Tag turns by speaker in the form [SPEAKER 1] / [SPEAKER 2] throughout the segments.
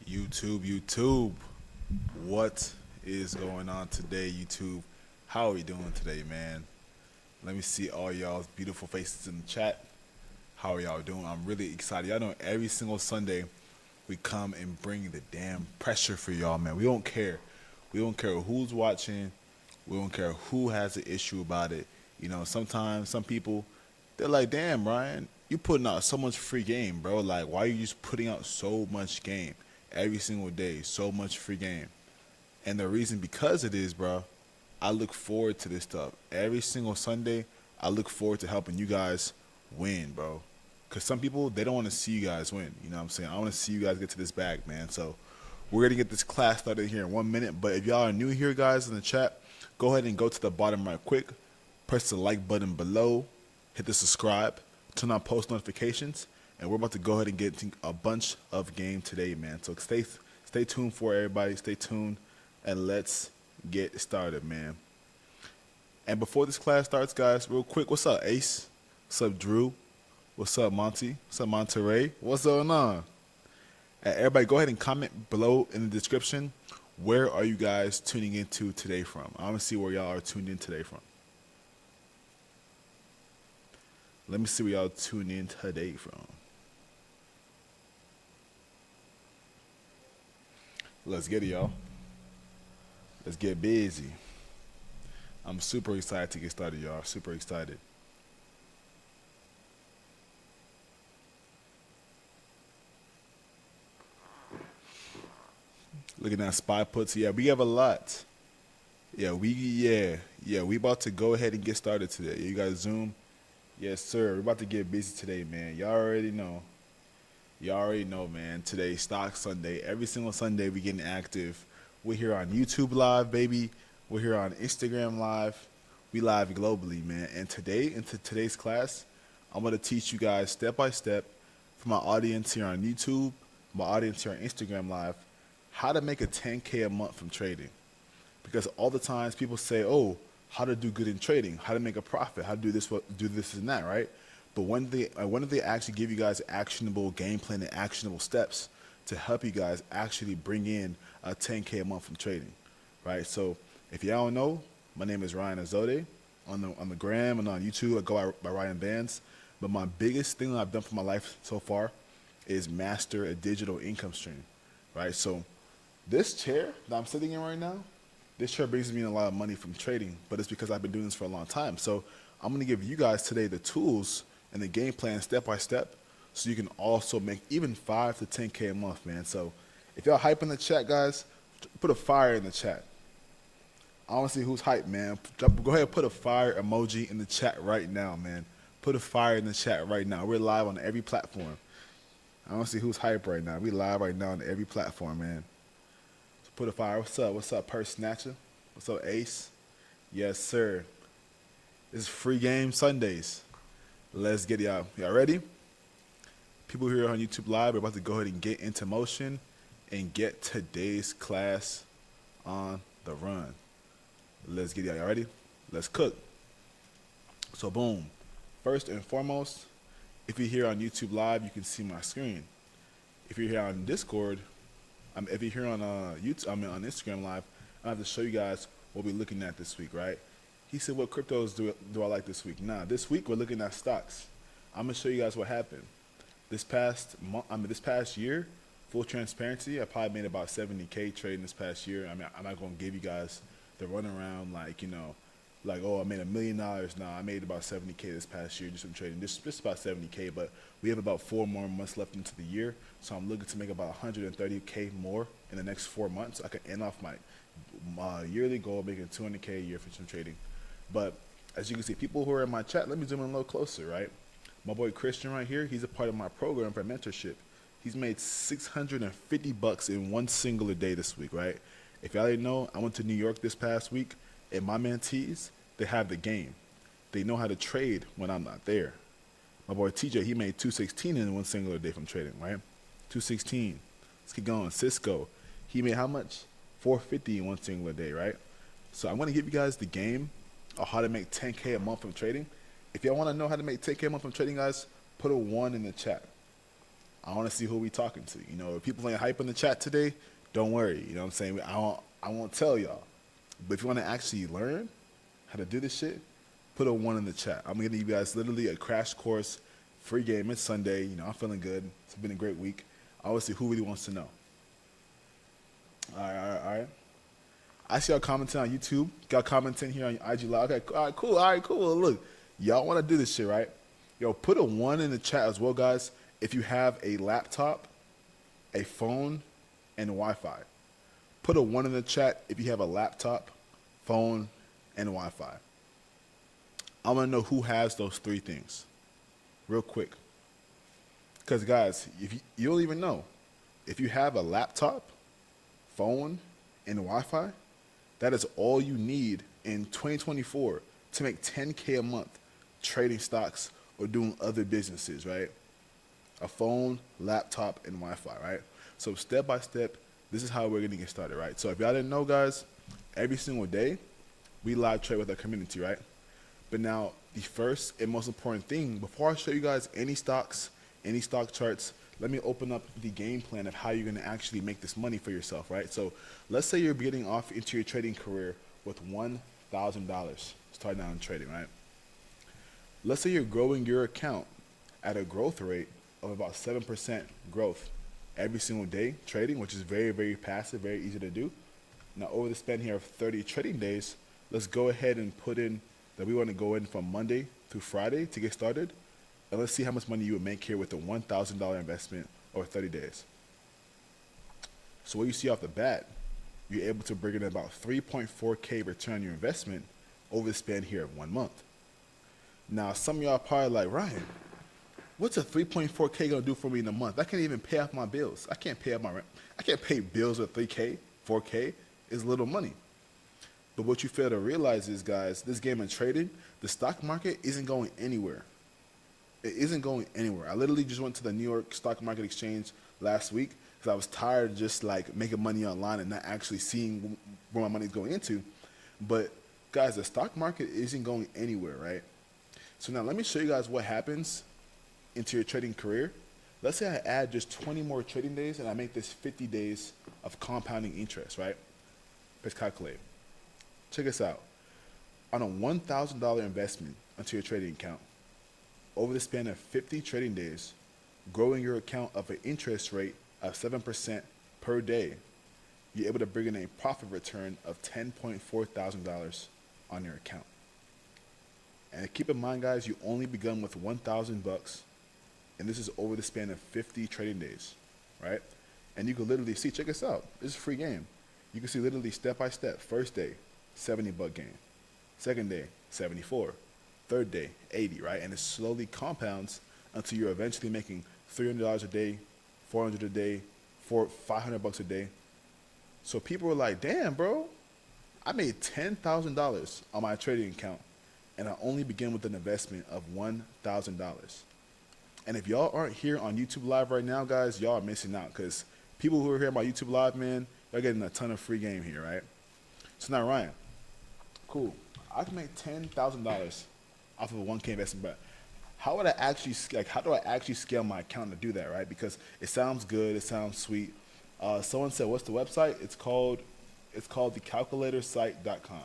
[SPEAKER 1] YouTube, what is going on today, YouTube? How are we doing today, man? Let me see all y'all's beautiful faces in the chat. How are y'all doing? I'm really excited. Y'all know every single Sunday we come and bring the damn pressure for y'all, man. We don't care. We don't care who's watching. We don't care who has an issue about it. You know, sometimes some people, they're like, damn, Ryan, you putting out so much free game, bro. Like, why are you just putting out so much game every single day? So much free game. And the reason because it is, bro, I look forward to this stuff. Every single Sunday, I look forward to helping you guys win, bro. Because some people, they don't want to see you guys win. You know what I'm saying? I want to see you guys get to this bag, man. So we're going to get this class started here in 1 minute. But if y'all are new here, guys, in the chat, go ahead and go to the bottom right quick. Press the like button below. Hit the subscribe. Turn on post notifications. And we're about to go ahead and get a bunch of game today, man. So stay tuned for everybody. Stay tuned. And let's get started, man. And before this class starts, guys, real quick, what's up, Ace? What's up, Drew? What's up, Monty? What's up, Monterey? What's going on? And everybody, go ahead and comment below in the description. Where are you guys tuning into today from? I want to see where y'all are tuned in today from. Let me see where y'all tuned in today from. Let's get it, y'all. Let's get busy. I'm super excited to get started, y'all. Super excited. Looking at spy puts. Yeah, we have a lot. Yeah, we about to go ahead and get started today. You guys Zoom? Yes, sir. We're about to get busy today, man. Y'all already know. Y'all already know, man. Today's Stock Sunday. Every single Sunday we getting active. We're here on YouTube Live, baby. We're here on Instagram Live. We live globally, man. And today, into today's class, I'm going to teach you guys step by step for my audience here on YouTube, my audience here on Instagram Live, how to make a 10K a month from trading. Because all the times people say, oh, how to do good in trading, how to make a profit, how to do this and that, right? But when do they actually give you guys actionable game plan and actionable steps to help you guys actually bring in a 10K a month from trading, right? So if y'all don't know, my name is Ryan Azode. On the gram and on YouTube, I go by Ryan Vans. But my biggest thing that I've done for my life so far is master a digital income stream, right? So this chair that I'm sitting in right now, this chair brings me in a lot of money from trading, but it's because I've been doing this for a long time. So I'm going to give you guys today the tools and the game plan step by step so you can also make even 5 to 10K a month, man. So if y'all hype in the chat, guys, put a fire in the chat. I want to see who's hype, man. Go ahead and put a fire emoji in the chat right now, man. Put a fire in the chat right now. We're live on every platform. I want to see who's hype right now. We live right now on every platform, man. So put a fire. What's up? What's up, Purse Snatcher? What's up, Ace? Yes, sir. This is free game Sundays. Let's get it out. Y'all ready? People here on YouTube Live, we're about to go ahead and get into motion and get today's class on the run. Let's get it out. Y'all ready? Let's cook. So boom. First and foremost, if you're here on YouTube Live, you can see my screen. If you're here on Discord, if you're here on YouTube, on Instagram Live, I have to show you guys what we're looking at this week, right? He said, "What cryptos do I like this week?" Nah, this week we're looking at stocks. I'm gonna show you guys what happened this past month. This past year. Full transparency, I probably made about 70K trading this past year. I mean, I'm not gonna give you guys the runaround like, you know, like, oh, I made $1 million. No, I made about 70K this past year just from trading. Just about 70K, but we have about 4 more months left into the year. So I'm looking to make about 130K more in the next 4 months. I can end off my yearly goal of making 200K a year from trading. But as you can see, people who are in my chat, let me zoom in a little closer, right? My boy Christian right here, he's a part of my program for mentorship. He's made $650 in one singular day this week, right? If y'all didn't know, I went to New York this past week, and my mentees, they have the game. They know how to trade when I'm not there. My boy TJ, he made 216 in one singular day from trading, right? 216. Let's keep going. Cisco, he made how much? 450 in one singular day, right? So I'm going to give you guys the game of how to make 10K a month from trading. If y'all want to know how to make 10K a month from trading, guys, put a 1 in the chat. I want to see who we talking to. You know, if people ain't hype in the chat today, don't worry. You know what I'm saying? I won't tell y'all. But if you want to actually learn how to do this shit, put a 1 in the chat. I'm going to give you guys literally a crash course, free game. It's Sunday. You know, I'm feeling good. It's been a great week. I want to see who really wants to know. All right. I see y'all commenting on YouTube. Got commenting here on IG Live. Okay, all right, cool. Well, look, y'all want to do this shit, right? Yo, put a 1 in the chat as well, guys, if you have a laptop, a phone, and Wi-Fi. Put a 1 in the chat if you have a laptop, phone, and Wi-Fi. I want to know who has those 3 things real quick. Because, guys, if you don't even know, if you have a laptop, phone, and Wi-Fi, that is all you need in 2024 to make $10K a month trading stocks or doing other businesses, right? A phone, laptop, and Wi-Fi, right? So step by step, this is how we're going to get started, right? So if y'all didn't know, guys, every single day, we live trade with our community, right? But now, the first and most important thing, before I show you guys any stocks, any stock charts, let me open up the game plan of how you're going to actually make this money for yourself, right? So let's say you're getting off into your trading career with $1,000 starting out in trading, right? Let's say you're growing your account at a growth rate of about 7% growth every single day trading, which is very, very passive, very easy to do. Now, over the span here of 30 trading days, let's go ahead and put in that we want to go in from Monday through Friday to get started. And let's see how much money you would make here with a $1,000 investment over 30 days. So what you see off the bat, you're able to bring in about 3.4K return on your investment over the span here of 1 month. Now, some of y'all are probably like, Ryan, what's a 3.4K gonna do for me in a month? I can't even pay off my bills. I can't pay off my rent. I can't pay bills with 3K, 4K is little money. But what you fail to realize is, guys, this game of trading, the stock market isn't going anywhere. It isn't going anywhere. I literally just went to the New York Stock Market Exchange last week because I was tired of just like making money online and not actually seeing where my money's going into. But guys, the stock market isn't going anywhere, right? So now let me show you guys what happens into your trading career. Let's say I add just 20 more trading days and I make this 50 days of compounding interest, right? Let's calculate. Check this out. On a $1,000 investment into your trading account, over the span of 50 trading days, growing your account of an interest rate of 7% per day, you're able to bring in a profit return of $10.4 thousand on your account. And keep in mind, guys, you only begun with $1,000, and this is over the span of 50 trading days, right? And you can literally see, check this out. This is a free game. You can see literally step by step. First day, $70 gain. Second day, 74. Third day, 80, right? And it slowly compounds until you're eventually making $300 a day, $400 a day, $500 a day. So people were like, damn, bro, I made $10,000 on my trading account, and I only began with an investment of $1,000. And if y'all aren't here on YouTube Live right now, guys, y'all are missing out, because people who are here on my YouTube Live, man, they're getting a ton of free game here, right? So now, Ryan, cool. I can make $10,000 off of a 1K investment, but how do I actually scale my account to do that, right? Because it sounds good, it sounds sweet. Someone said, what's the website? It's called thecalculatorsite.com.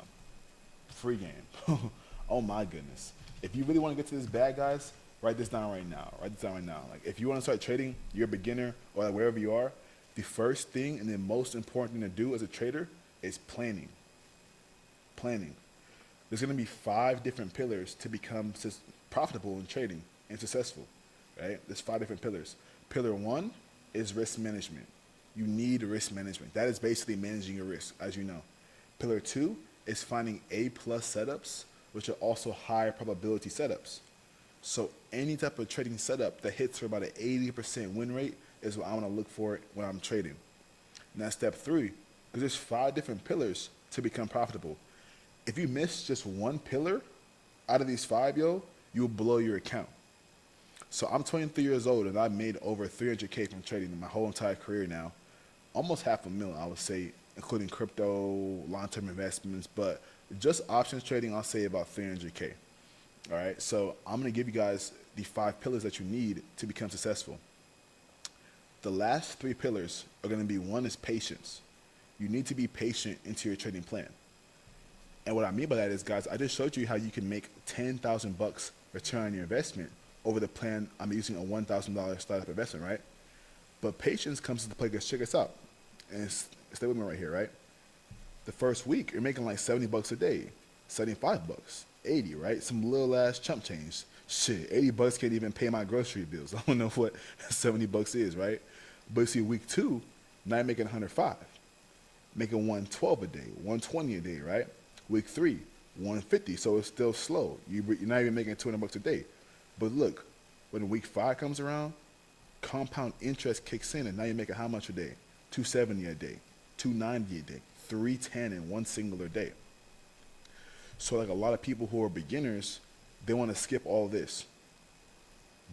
[SPEAKER 1] Free game. Oh my goodness. If you really want to get to this bag, guys, write this down right now. Like, if you want to start trading, you're a beginner or like wherever you are, the first thing and the most important thing to do as a trader is planning. There's going to be 5 different pillars to become profitable in trading and successful, right? There's 5 different pillars. Pillar 1 is risk management. You need risk management. That is basically managing your risk, as you know. Pillar 2 is finding A+ setups, which are also higher probability setups. So any type of trading setup that hits for about an 80% win rate is what I want to look for when I'm trading. Now, step 3, because there's 5 different pillars to become profitable. If you miss just one pillar out of these 5, yo, you'll blow your account. So I'm 23 years old, and I made over 300K from trading in my whole entire career now. Almost $500,000, I would say, including crypto, long-term investments. But just options trading, I'll say about 300K. All right, so I'm going to give you guys the 5 pillars that you need to become successful. The last three pillars are going to be: one is patience. You need to be patient into your trading plan. And what I mean by that is, guys, I just showed you how you can make 10,000 bucks return on your investment over the plan. I'm using a $1,000 startup investment, right? But patience comes into play because check us out. And stay with me right here, right? The first week, you're making like 70 bucks a day, 75 bucks, 80, right? Some little ass chump change. Shit, 80 bucks can't even pay my grocery bills. I don't know what 70 bucks is, right? But you see, week two, now you're making 105, making 112 a day, 120 a day, right? Week three, 150, so it's still slow. You're not even making 200 bucks a day. But look, when week five comes around, compound interest kicks in, and now you're making how much a day? 270 a day, 290 a day, 310 in one singular day. So like a lot of people who are beginners, they want to skip all this.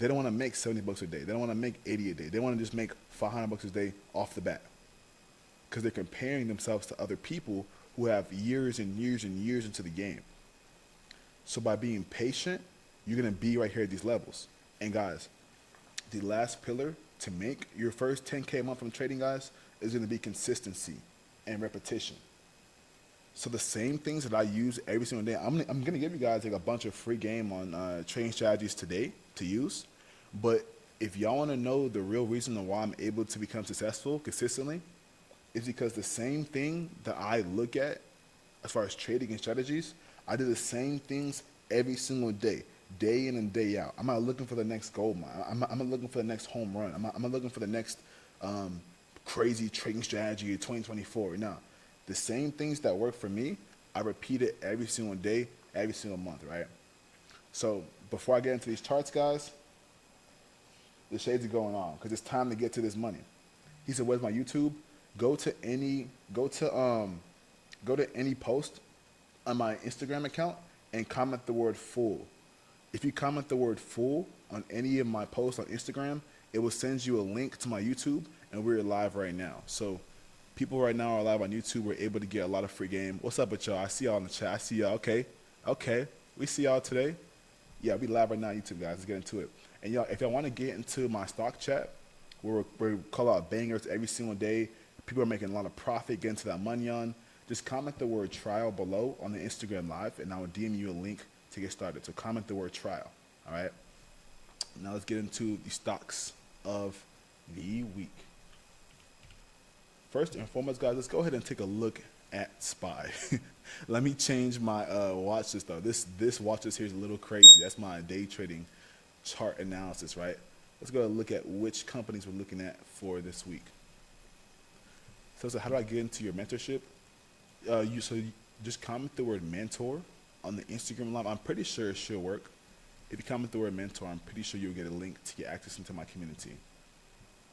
[SPEAKER 1] They don't want to make 70 bucks a day. They don't want to make 80 a day. They want to just make 500 bucks a day off the bat, because they're comparing themselves to other people who have years and years and years into the game. So by being patient, you're going to be right here at these levels. And guys, the last pillar to make your first 10K a month from trading, guys, is going to be consistency and repetition. So the same things that I use every single day, I'm going to give you guys like a bunch of free game on trading strategies today to use. But if y'all want to know the real reason why I'm able to become successful consistently, is because the same thing that I look at as far as trading and strategies, I do the same things every single day, day in and day out. I'm not looking for the next gold mine. I'm not looking for the next home run. I'm not looking for the next crazy trading strategy of 2024. No, the same things that work for me, I repeat it every single day, every single month, right? So before I get into these charts, guys, the shades are going on because it's time to get to this money. He said, "Where's my YouTube?" Go to any post on my Instagram account and comment the word "full." If you comment the word "full" on any of my posts on Instagram, it will send you a link to my YouTube, and we're live right now. So people right now are live on YouTube. We're able to get a lot of free game. What's up with y'all? I see y'all in the chat. I see y'all. Okay. We see y'all today. Yeah, we live right now on YouTube, guys. Let's get into it. And y'all, if y'all want to get into my stock chat, where we call out bangers every single day, people are making a lot of profit, getting to that money on, just comment the word "trial" below on the Instagram live, and I will DM you a link to get started. So comment the word "trial." All right. Now let's get into the stocks of the week. First and foremost, guys, let's go ahead and take a look at SPY. Let me change my watch list though. This watch list here is a little crazy. That's my day trading chart analysis, right? Let's go and look at which companies we're looking at for this week. So how do I get into your mentorship? You just comment the word "mentor" on the Instagram live. I'm pretty sure it should work. If you comment the word "mentor," I'm pretty sure you'll get a link to get access into my community.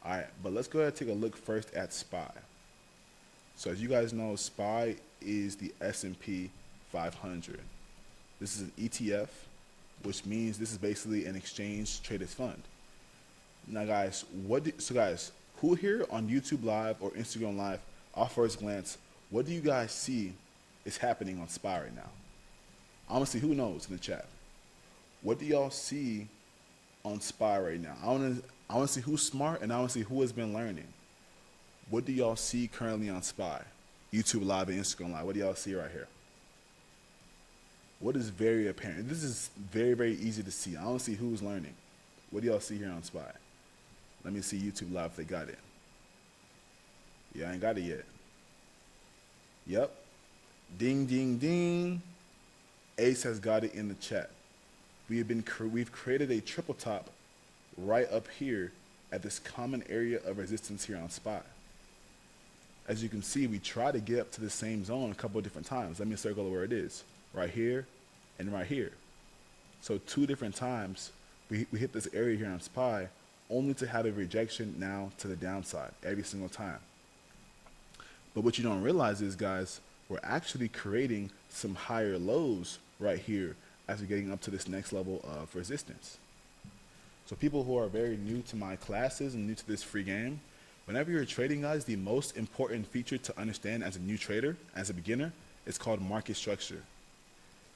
[SPEAKER 1] All right, but let's go ahead and take a look first at SPY. So as you guys know, SPY is the S&P 500. This is an ETF, which means this is basically an exchange traded fund. Now, guys, who here on YouTube Live or Instagram Live, off first glance, what do you guys see is happening on SPY right now? Honestly, who knows in the chat? What do y'all see on SPY right now? I want to see who's smart, and I want to see who has been learning. What do y'all see currently on SPY? YouTube Live and Instagram Live. What do y'all see right here? What is very apparent? This is very, very easy to see. I don't see who's learning. What do y'all see here on SPY? Let me see YouTube Live if they got it. Yeah, I ain't got it yet. Yep. Ding, ding, ding. Ace has got it in the chat. We've created a triple top right up here at this common area of resistance here on SPY. As you can see, we try to get up to the same zone a couple of different times. Let me circle where it is. Right here and right here. So 2 different times we hit this area here on SPY, only to have a rejection now to the downside every single time. But what you don't realize is, guys, we're actually creating some higher lows right here as we're getting up to this next level of resistance. So people who are very new to my classes and new to this free game, whenever you're trading, guys, the most important feature to understand as a new trader, as a beginner, is called market structure.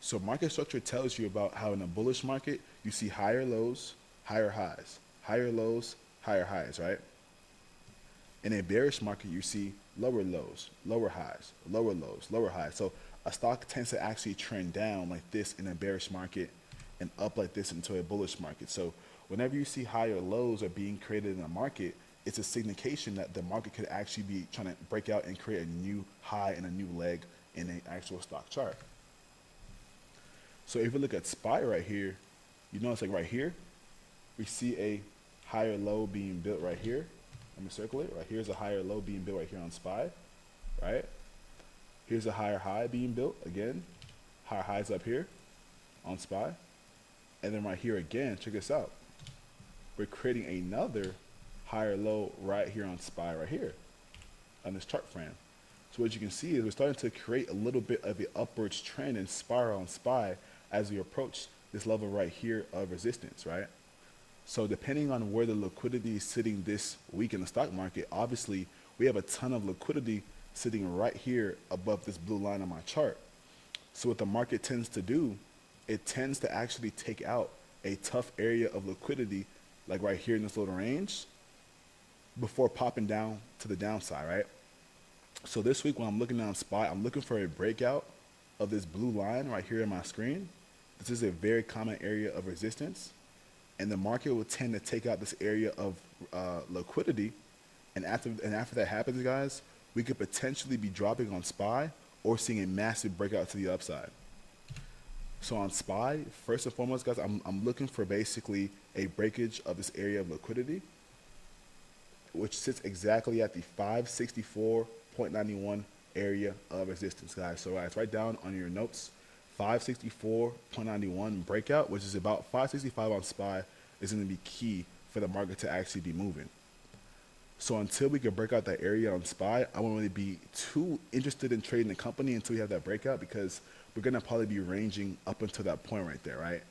[SPEAKER 1] So market structure tells you about how in a bullish market, you see higher lows, higher highs, higher lows, higher highs, right? In a bearish market, you see lower lows, lower highs, lower lows, lower highs. So a stock tends to actually trend down like this in a bearish market and up like this into a bullish market. So whenever you see higher lows are being created in a market, it's a signification that the market could actually be trying to break out and create a new high and a new leg in an actual stock chart. So if you look at SPY right here, you notice like right here, we see a higher low being built right here. Let me circle it. Right here's a higher low being built right here on SPY, right? Here's a higher high being built again. Higher highs up here on SPY. And then right here again, check this out. We're creating another higher low right here on SPY right here on this chart frame. So what you can see is we're starting to create a little bit of an upwards trend and spiral on SPY as we approach this level right here of resistance, right? So depending on where the liquidity is sitting this week in the stock market, obviously we have a ton of liquidity sitting right here above this blue line on my chart. So what the market tends to do, it tends to actually take out a tough area of liquidity, like right here in this little range, before popping down to the downside, right? So this week when I'm looking down SPY, I'm looking for a breakout of this blue line right here on my screen. This is a very common area of resistance. And the market will tend to take out this area of liquidity. And after that happens, guys, we could potentially be dropping on SPY or seeing a massive breakout to the upside. So on SPY, first and foremost, guys, I'm looking for basically a breakage of this area of liquidity, which sits exactly at the 564.91 area of resistance, guys. So guys, write down on your notes, 564.91 breakout, which is about 565 on SPY, is going to be key for the market to actually be moving. So until we can break out that area on SPY, I won't really be too interested in trading the company until we have that breakout, because we're going to probably be ranging up until that point right there, right?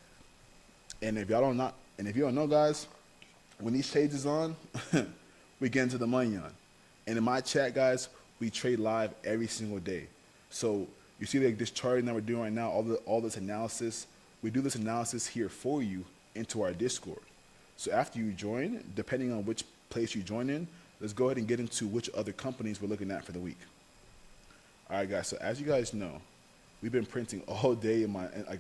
[SPEAKER 1] And if you don't know, guys, when these trades is on, we get into the money on. And in my chat, guys, we trade live every single day. So you see like this charting that we're doing right now, all this analysis, we do this analysis here for you into our Discord. So after you join, depending on which place you join in, let's go ahead and get into which other companies we're looking at for the week. All right, guys, so as you guys know, we've been printing all day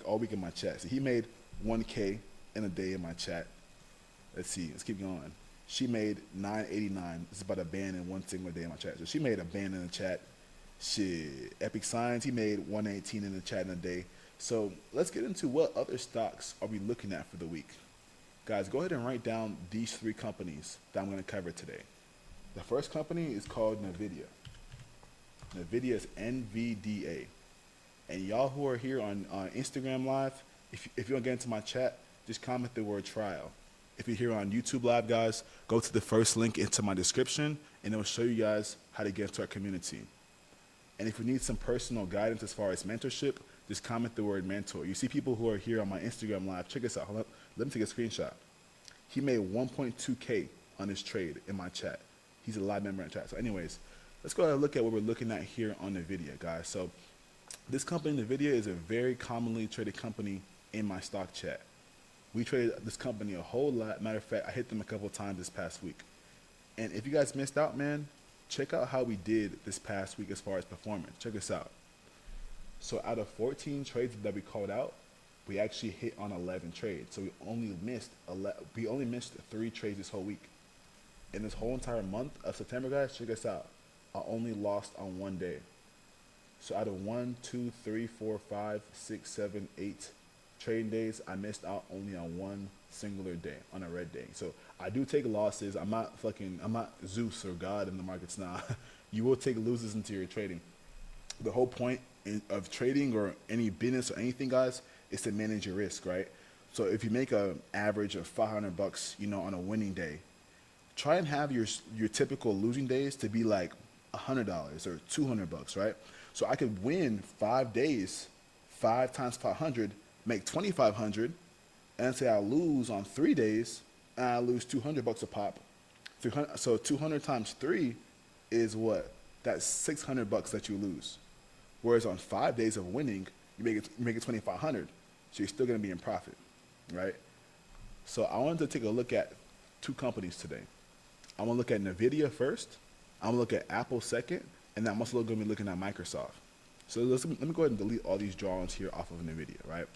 [SPEAKER 1] all week in my chat. So he made 1K in a day in my chat. Let's see, let's keep going. She made 989. This is about a band in one single day in my chat. So she made a band in the chat. Shit. Epic Science, he made 118 in the chat in a day. So let's get into what other stocks are we looking at for the week. Guys, go ahead and write down these three companies that I'm going to cover today. The first company is called NVIDIA. NVIDIA is NVDA. And y'all who are here on Instagram Live, if you don't get into my chat, just comment the word trial. If you're here on YouTube Live, guys, go to the first link into my description, and it will show you guys how to get into our community. And if you need some personal guidance as far as mentorship, just comment the word mentor. You see people who are here on my Instagram Live. Check this out. Hold up. Let me take a screenshot. He made 1.2K on his trade in my chat. He's a live member in chat. So anyways, let's go ahead and look at what we're looking at here on NVIDIA, guys. So this company, NVIDIA, is a very commonly traded company in my stock chat. We traded this company a whole lot. Matter of fact, I hit them a couple of times this past week. And if you guys missed out, man, check out how we did this past week as far as performance. Check this out. So out of 14 trades that we called out, we actually hit on 11 trades. So we only missed 3 trades this whole week. In this whole entire month of September, guys, check this out. I only lost on one day. So out of 1, 2, 3, 4, 5, 6, 7, 8 trading days, I missed out only on one singular day, on a red day. So I do take losses. I'm not Zeus or God in the markets now. You will take losses into your trading. The whole point of trading or any business or anything, guys, is to manage your risk, right? So if you make an average of $500, on a winning day, try and have your typical losing days to be like $100 or $200, right? So I could win 5 days, 5 times 500, make 2,500, and say I lose on 3 days, and I lose $200 a pop. So 200 times 3 is what? That's $600 that you lose. Whereas on 5 days of winning, you make it 2,500. So you're still going to be in profit, right? So I wanted to take a look at 2 companies today. I want to look at NVIDIA first, I'm gonna look at Apple second, and then I'm also gonna be looking at Microsoft. So let me go ahead and delete all these drawings here off of NVIDIA, right?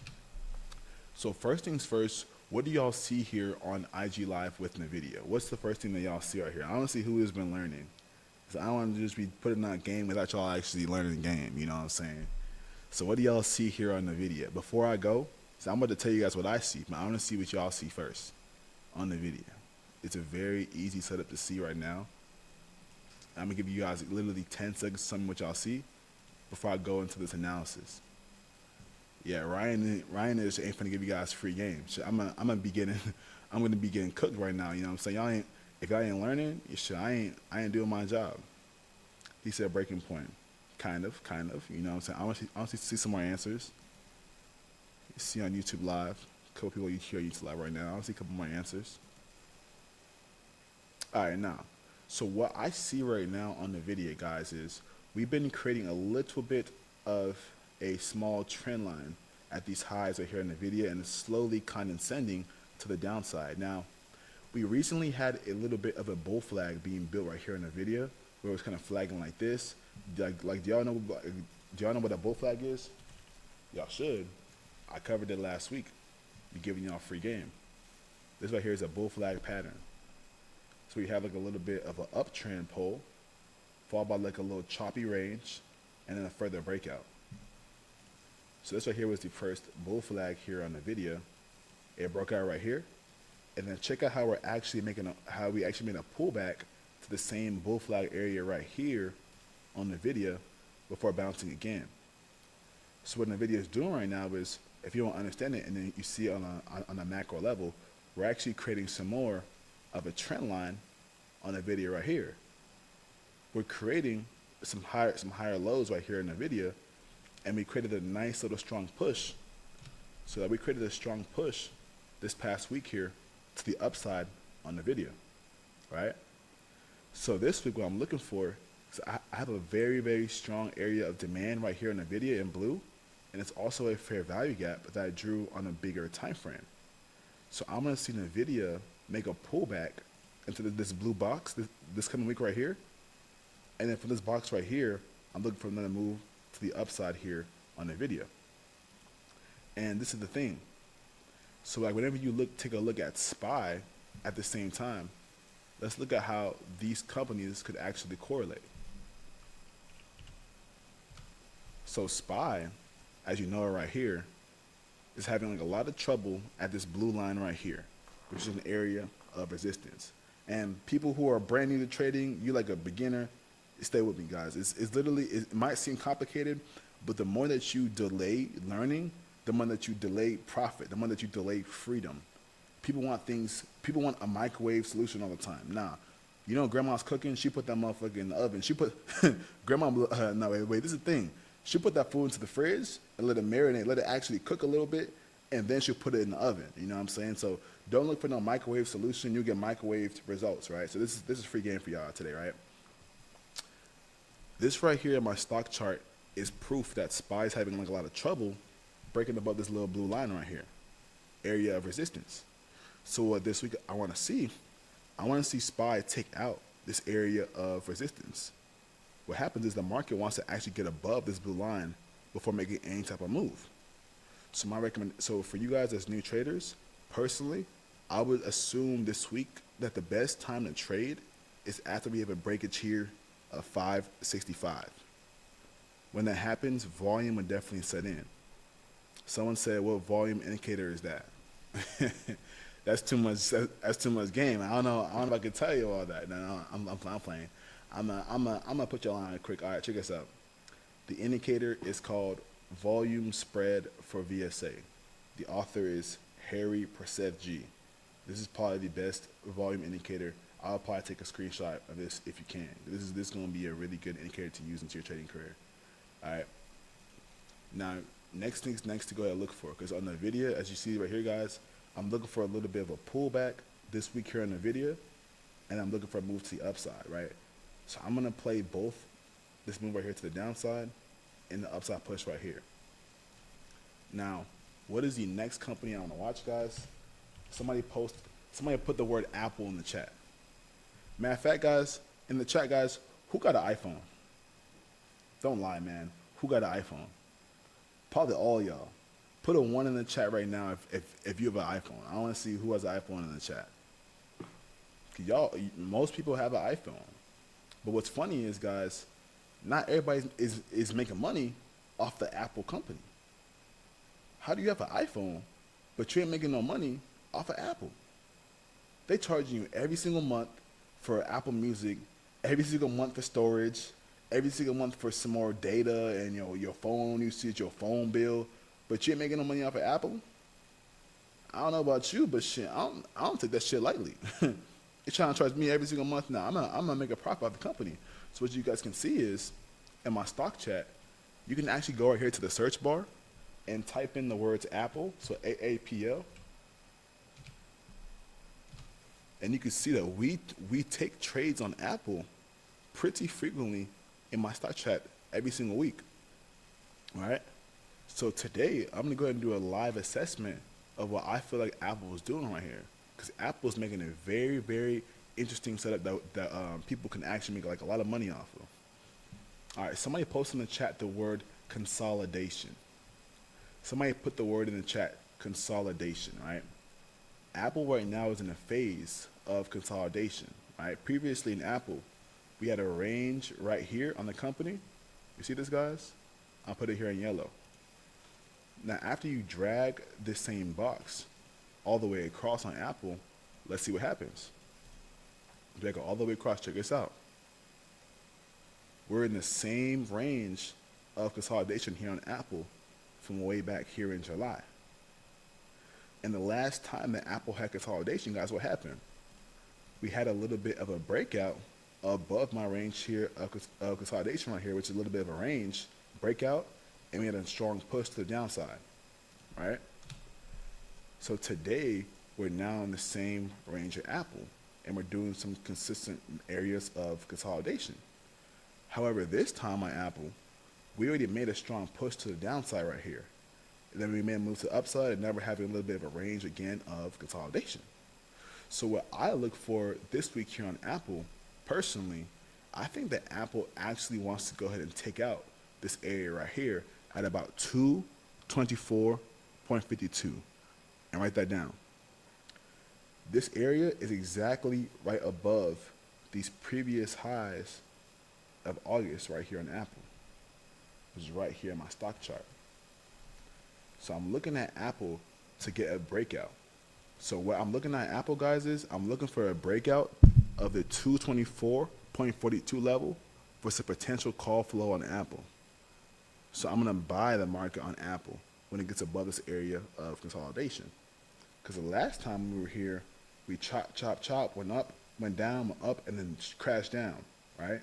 [SPEAKER 1] So first things first, what do y'all see here on IG Live with NVIDIA? What's the first thing that y'all see right here? I want to see who has been learning. So I don't want to just be putting on a game without y'all actually learning the game, you know what I'm saying? So what do y'all see here on NVIDIA? Before I go, so I'm going to tell you guys what I see, but I want to see what y'all see first on NVIDIA. It's a very easy setup to see right now. I'm going to give you guys literally 10 seconds to tell me what y'all see before I go into this analysis. Yeah, Ryan is ain't finna give you guys free games. I'm gonna be getting I'm gonna be getting cooked right now. You know what I'm saying? If y'all ain't learning, I ain't doing my job. He said breaking point, kind of. You know what I'm saying? I want to see some more answers. You see on YouTube Live, a couple people here on YouTube Live right now. I want to see a couple more answers. All right, now, so what I see right now on the video, guys, is we've been creating a little bit of a small trend line at these highs right here in the video, and it's slowly condescending to the downside. Now, we recently had a little bit of a bull flag being built right here in the video, where it was kind of flagging like this. Like do y'all know what a bull flag is? Y'all should. I covered it last week. Be giving y'all a free game. This right here is a bull flag pattern. So we have like a little bit of an uptrend pull, followed by like a little choppy range, and then a further breakout. So this right here was the first bull flag here on the video. It broke out right here, and then check out how we actually made a pullback to the same bull flag area right here on the video before bouncing again. So what the video is doing right now is, if you don't understand it, and then you see it on a macro level, we're actually creating some more of a trend line on the video right here. We're creating some higher lows right here in the video, and we created a nice little strong push. So that we created a strong push this past week here to the upside on the video, right? So this week what I'm looking for is I have a very, very strong area of demand right here in the video in blue, and it's also a fair value gap that I drew on a bigger time frame. So I'm gonna see NVIDIA make a pullback into this blue box this coming week right here, and then for this box right here, I'm looking for another move to the upside here on the video. And this is the thing. So like whenever you take a look at SPY at the same time, let's look at how these companies could actually correlate. So SPY, as you know right here, is having like a lot of trouble at this blue line right here, which is an area of resistance. And people who are brand new to trading, you like a beginner, stay with me, guys. It's literally, it might seem complicated, but the more that you delay learning, the more that you delay profit, the more that you delay freedom. People want a microwave solution all the time. Nah, you know, grandma's cooking, she put that motherfucker in the oven. She put, no, wait, this is the thing. She put that food into the fridge and let it marinate, let it actually cook a little bit, and then she'll put it in the oven. You know what I'm saying? So don't look for no microwave solution. You'll get microwaved results, right? So this is free game for y'all today, right? This right here in my stock chart is proof that SPY is having like a lot of trouble breaking above this little blue line right here, area of resistance. So what this week I want to see SPY take out this area of resistance. What happens is the market wants to actually get above this blue line before making any type of move. So so for you guys as new traders, personally, I would assume this week that the best time to trade is after we have a breakage here of 565. When that happens, volume would definitely set in. Someone said, what volume indicator is that? That's too much game. I don't know if I can tell you all that. No, I'm playing. I'm gonna put y'all on quick. All right, check this out. The indicator is called volume spread for VSA. The author is Harry Persev G. This is probably the best volume indicator. I'll probably take a screenshot of this if you can. This is going to be a really good indicator to use into your trading career. All right. Now, next to go ahead and look for, because on the video, as you see right here, guys, I'm looking for a little bit of a pullback this week here on the video, and I'm looking for a move to the upside, right? So I'm going to play both this move right here to the downside and the upside push right here. Now, what is the next company I want to watch, guys? Somebody put the word Apple in the chat. Matter of fact, guys, in the chat, guys, Who got an iPhone? Don't lie, man. Who got an iPhone? Probably all y'all. Put a one in the chat right now if you have an iPhone. I want to see who has an iPhone in the chat. 'Cause y'all, most people have an iPhone. But what's funny is, guys, not everybody is making money off the Apple company. How do you have an iPhone, but you ain't making no money off of Apple? They charging you every single month for Apple Music, every single month for storage, every single month for some more data and your phone usage, your phone bill, but you ain't making no money off of Apple. I don't know about you, but shit, I don't take that shit lightly. They're trying to charge me every single month now. I'm gonna make a profit off the company. So what you guys can see is, in my stock chat, you can actually go right here to the search bar and type in the words Apple, so AAPL, and you can see that we take trades on Apple pretty frequently in my stock chat every single week. All right. So today I'm gonna go ahead and do a live assessment of what I feel like Apple is doing right here, because Apple is making a very, very interesting setup that people can actually make like a lot of money off of. All right, somebody post in the chat the word consolidation. Somebody put the word in the chat, consolidation, right? Apple right now is in a phase of consolidation, right? Previously in Apple, we had a range right here on the company. You see this, guys? I'll put it here in yellow. Now, after you drag this same box all the way across on Apple, let's see what happens. Drag it all the way across, check this out. We're in the same range of consolidation here on Apple from way back here in July. And the last time that Apple had consolidation, guys, what happened? We had a little bit of a breakout above my range here of consolidation right here, which is a little bit of a range breakout, and we had a strong push to the downside, right? So today, we're now in the same range of Apple, and we're doing some consistent areas of consolidation. However, this time on Apple, we already made a strong push to the downside right here. And then we made a move to the upside and now we're having a little bit of a range again of consolidation. So what I look for this week here on Apple, personally, I think that Apple actually wants to go ahead and take out this area right here at about 224.52. And write that down. This area is exactly right above these previous highs of August right here on Apple, which is right here in my stock chart. So I'm looking at Apple to get a breakout. So what I'm looking at Apple, guys, is I'm looking for a breakout of the 224.42 level for some potential call flow on Apple. So I'm gonna buy the market on Apple when it gets above this area of consolidation. Because the last time we were here, we chop, went up, went down, went up, and then crashed down, right?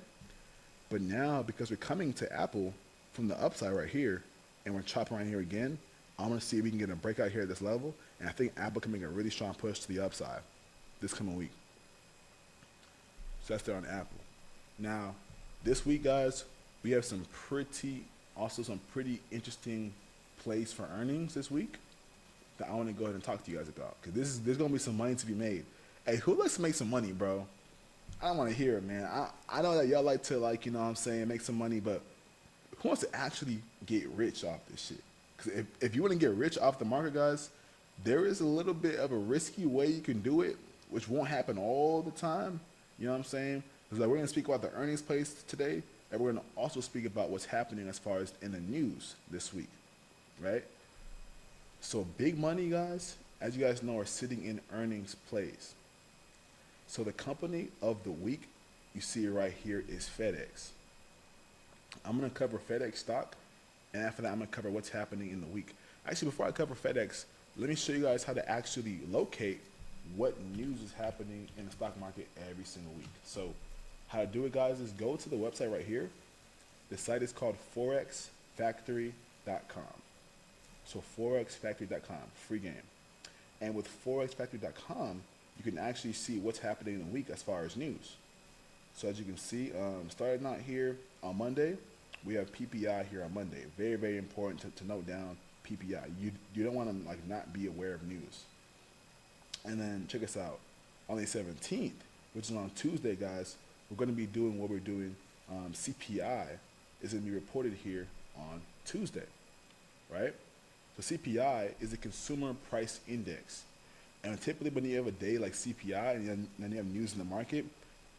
[SPEAKER 1] But now, because we're coming to Apple from the upside right here, and we're chopping right here again, I'm going to see if we can get a breakout here at this level, and I think Apple can make a really strong push to the upside this coming week. So that's there on Apple. Now, this week, guys, we have some pretty interesting plays for earnings this week that I want to go ahead and talk to you guys about, because there's going to be some money to be made. Hey, who likes to make some money, bro? I don't want to hear it, man. I know that y'all like to, like, you know what I'm saying, make some money, but who wants to actually get rich off this shit? Because if you want to get rich off the market, guys, there is a little bit of a risky way you can do it, which won't happen all the time. You know what I'm saying? Because like, we're going to speak about the earnings plays today, and we're going to also speak about what's happening as far as in the news this week, right? So big money, guys, as you guys know, are sitting in earnings plays. So the company of the week, you see it right here, is FedEx. I'm going to cover FedEx stock, and after that, I'm going to cover what's happening in the week. Actually, before I cover FedEx, let me show you guys how to actually locate what news is happening in the stock market every single week. So how to do it, guys, is go to the website right here. The site is called forexfactory.com. So forexfactory.com, free game. And with forexfactory.com, you can actually see what's happening in the week as far as news. So as you can see, starting out here on Monday, we have PPI here on Monday. Very, very important to note down PPI. You don't want to like not be aware of news. And then check us out. On the 17th, which is on Tuesday, guys, we're going to be doing what we're doing CPI is going to be reported here on Tuesday, right? So CPI is the Consumer Price Index. And typically when you have a day like CPI and then you have news in the market,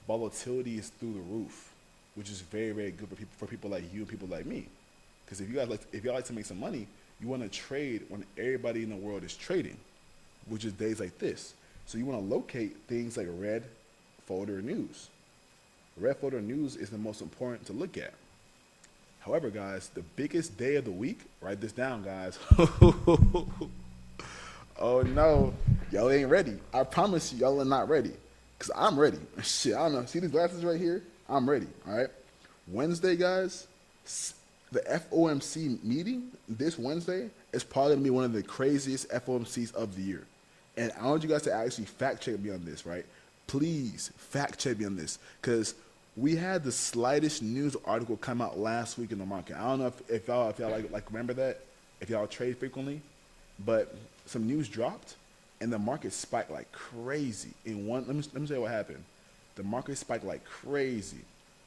[SPEAKER 1] volatility is through the roof, which is very, very good for people like you and people like me. Because if y'all like to make some money, you want to trade when everybody in the world is trading, which is days like this. So you want to locate things like red folder news. Red folder news is the most important to look at. However, guys, the biggest day of the week, write this down, guys. Oh no, y'all ain't ready. I promise you, y'all are not ready. Cause I'm ready. Shit, I don't know. See these glasses right here? I'm ready. All right. Wednesday, guys, the FOMC meeting this Wednesday is probably gonna be one of the craziest FOMCs of the year. And I want you guys to actually fact check me on this, right? Please fact check me on this, because we had the slightest news article come out last week in the market. I don't know if y'all like remember that, if y'all trade frequently, but some news dropped and the market spiked like crazy. Let me tell you what happened. The market spiked like crazy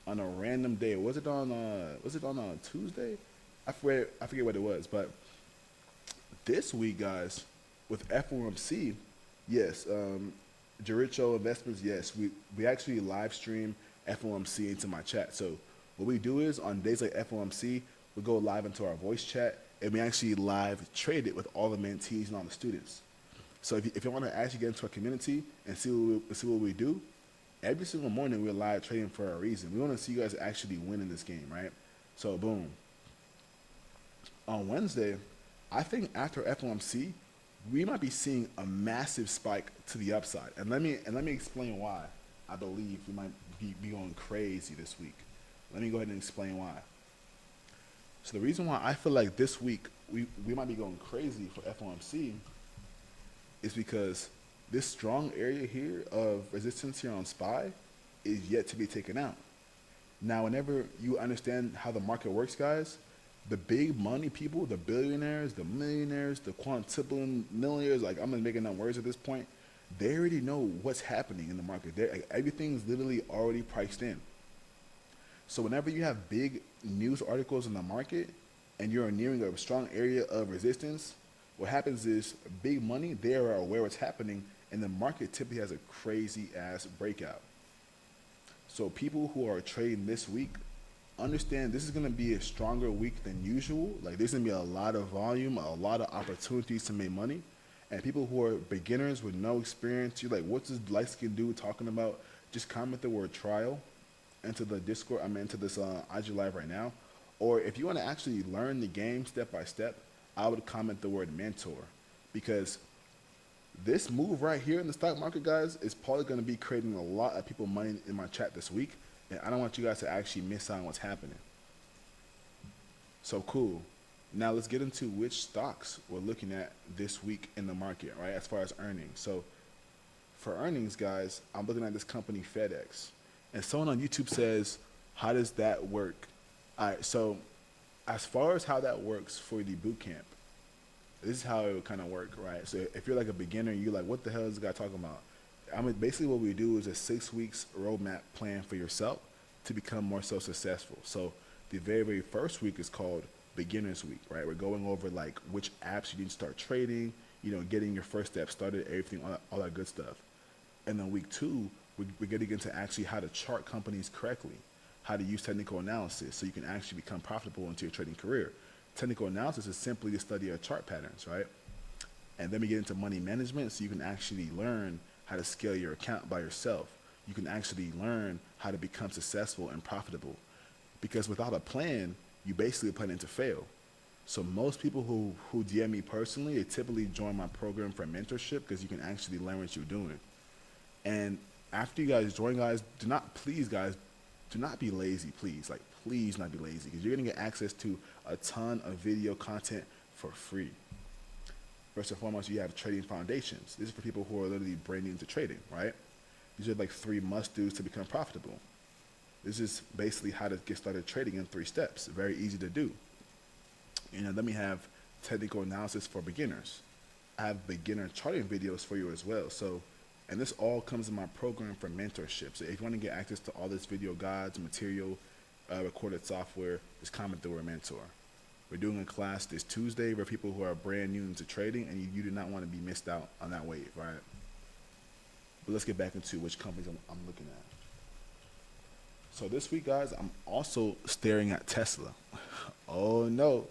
[SPEAKER 1] on a random day. Was it on a Tuesday? I forget what it was, but this week, guys, with FOMC, yes, Jericho Investments, yes, we actually live stream FOMC into my chat. So what we do is on days like FOMC, we go live into our voice chat and we actually live trade it with all the mentees and all the students. So if you want to actually get into our community and see what we do, every single morning we're live trading for a reason. We want to see you guys actually win in this game, right? So boom. On Wednesday, I think after FOMC, we might be seeing a massive spike to the upside. And let me explain why I believe we might be going crazy this week. Let me go ahead and explain why. So the reason why I feel like this week we might be going crazy for FOMC is because this strong area here of resistance here on SPY is yet to be taken out. Now, whenever you understand how the market works, guys, the big money people, the billionaires, the millionaires, the quintuple millionaires, like I'm not making up words at this point, they already know what's happening in the market. Like, everything's literally already priced in. So whenever you have big news articles in the market and you're nearing a strong area of resistance, what happens is big money, they are aware what's happening, and the market typically has a crazy ass breakout. So people who are trading this week, understand this is going to be a stronger week than usual. Like, there's going to be a lot of volume, a lot of opportunities to make money. And people who are beginners with no experience, you're like, what's this light skinned dude talking about? Just comment the word trial into the Discord, into this IG Live right now. Or if you want to actually learn the game step by step, I would comment the word mentor. Because this move right here in the stock market, guys, is probably going to be creating a lot of people money in my chat this week. And I don't want you guys to actually miss out on what's happening. So cool. Now let's get into which stocks we're looking at this week in the market, right, as far as earnings. So for earnings, guys, I'm looking at this company, FedEx. And someone on YouTube says, how does that work? All right, so as far as how that works for the boot camp, this is how it would kind of work, right? So if you're like a beginner, you're like, what the hell is this guy talking about? Basically what we do is a 6 weeks roadmap plan for yourself to become more so successful. So the very, very first week is called Beginner's Week, right? We're going over like which apps you need to start trading, getting your first step started, everything, all that good stuff. And then week 2, we're getting into actually how to chart companies correctly, how to use technical analysis so you can actually become profitable into your trading career. Technical analysis is simply the study of chart patterns, right? And then we get into money management so you can actually learn how to scale your account by yourself. You can actually learn how to become successful and profitable. Because without a plan, you basically planning to fail. So most people who DM me personally, they typically join my program for mentorship because you can actually learn what you're doing. And after you guys join, guys, do not be lazy, please. Like, please not be lazy, because you're gonna get access to a ton of video content for free. First and foremost, you have trading foundations. This is for people who are literally brand new into trading, right? These are like 3 must-dos to become profitable. This is basically how to get started trading in 3 steps. Very easy to do. Then we have technical analysis for beginners. I have beginner charting videos for you as well. So, and this all comes in my program for mentorship. So if you want to get access to all this video guides, material, recorded software is common through a mentor. We're doing a class this Tuesday for people who are brand new into trading, and you do not want to be missed out on that wave, right? But let's get back into which companies I'm looking at. So this week, guys, I'm also staring at Tesla. Oh no.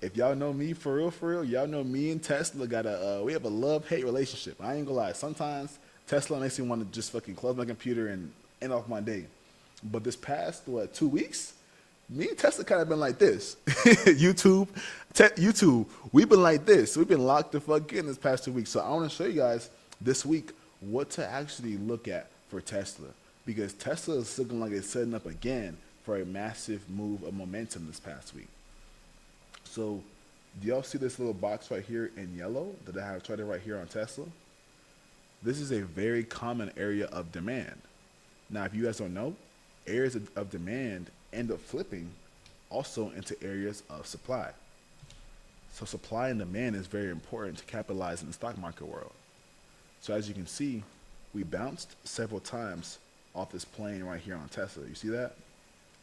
[SPEAKER 1] If y'all know me for real, y'all know me and Tesla got we have a love-hate relationship. I ain't gonna lie. Sometimes Tesla makes me want to just fucking close my computer and end off my day. But this past, 2 weeks, me and Tesla kind of been like this. YouTube, we've been like this. We've been locked the fuck in this past 2 weeks. So I want to show you guys this week what to actually look at for Tesla. Because Tesla is looking like it's setting up again for a massive move of momentum this past week. So, do y'all see this little box right here in yellow that I have traded right here on Tesla? This is a very common area of demand. Now, if you guys don't know, areas of demand end up flipping also into areas of supply. So supply and demand is very important to capitalize in the stock market world. So as you can see, we bounced several times off this plane right here on Tesla. You see that?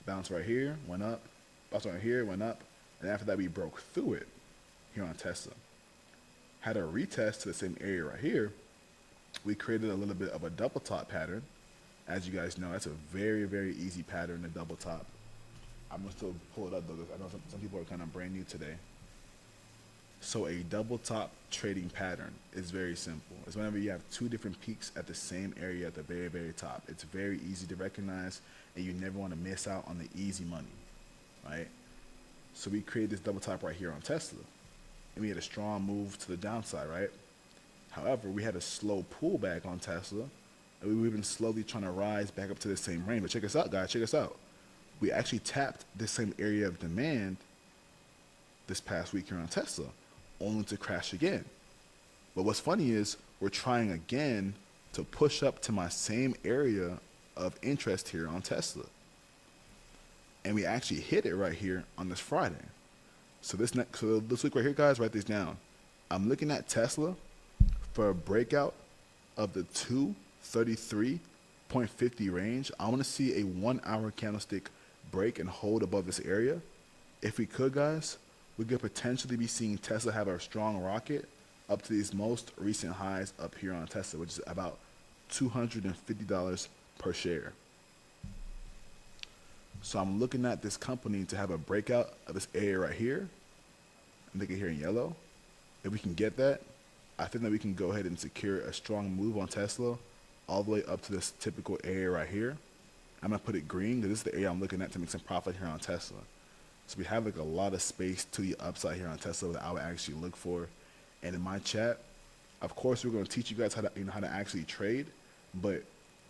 [SPEAKER 1] Bounce right here, went up, bounce right here, went up, and after that we broke through it here on Tesla. Had a retest to the same area right here. We created a little bit of a double top pattern. As you guys know, that's a very, very easy pattern, a double top. I'm gonna still pull it up though, because I know some people are kind of brand new today. So a double top trading pattern is very simple. It's whenever you have two different peaks at the same area at the very, very top. It's very easy to recognize, and you never want to miss out on the easy money, right? So we created this double top right here on Tesla, and we had a strong move to the downside, right? However, we had a slow pullback on Tesla, and we've been slowly trying to rise back up to the same range. But check us out, guys, check us out. We actually tapped this same area of demand this past week here on Tesla, only to crash again. But what's funny is we're trying again to push up to my same area of interest here on Tesla. And we actually hit it right here on this Friday. So this week right here, guys, write this down. I'm looking at Tesla for a breakout of the 233.50 range. I want to see a 1 hour candlestick break and hold above this area. If we could, guys, we could potentially be seeing Tesla have a strong rocket up to these most recent highs up here on Tesla, which is about $250 per share. So I'm looking at this company to have a breakout of this area right here. I'm looking here in yellow. If we can get that, I think that we can go ahead and secure a strong move on Tesla all the way up to this typical area right here. I'm going to put it green because this is the area I'm looking at to make some profit here on Tesla. So we have like a lot of space to the upside here on Tesla that I would actually look for. And in my chat, of course, we're going to teach you guys how to actually trade. But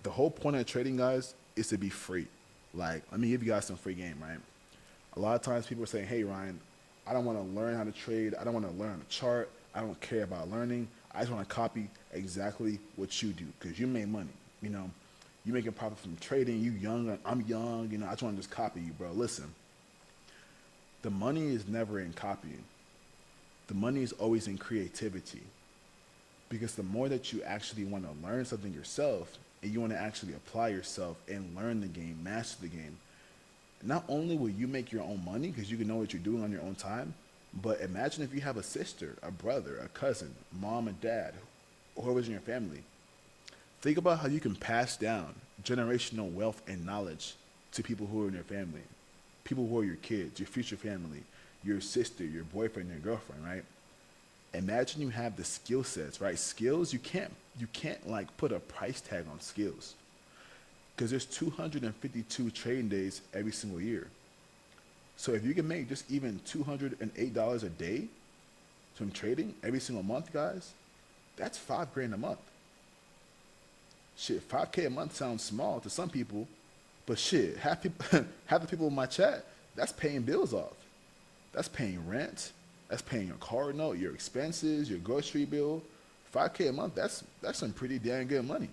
[SPEAKER 1] the whole point of trading, guys, is to be free. Like, let me give you guys some free game, right? A lot of times people are saying, hey, Ryan, I don't want to learn how to trade. I don't want to learn the chart. I don't care about learning. I just want to copy exactly what you do because you make money. You know, you making profit from trading. You young. I'm young. You know, I just want to just copy you, bro. Listen, the money is never in copying. The money is always in creativity. Because the more that you actually want to learn something yourself and you want to actually apply yourself and learn the game, master the game, not only will you make your own money because you can know what you're doing on your own time, but imagine if you have a sister, a brother, a cousin, mom and dad, or whoever's in your family. Think about how you can pass down generational wealth and knowledge to people who are in your family, people who are your kids, your future family, your sister, your boyfriend, your girlfriend, right? Imagine you have the skill sets, right? Skills, you can't like put a price tag on skills because there's 252 trading days every single year. So if you can make just even $208 a day from trading every single month, guys, that's $5,000 a month. Shit, $5K a month sounds small to some people, but shit, half the people in my chat, that's paying bills off. That's paying rent. That's paying your car note, your expenses, your grocery bill. $5K a month, that's some pretty damn good money.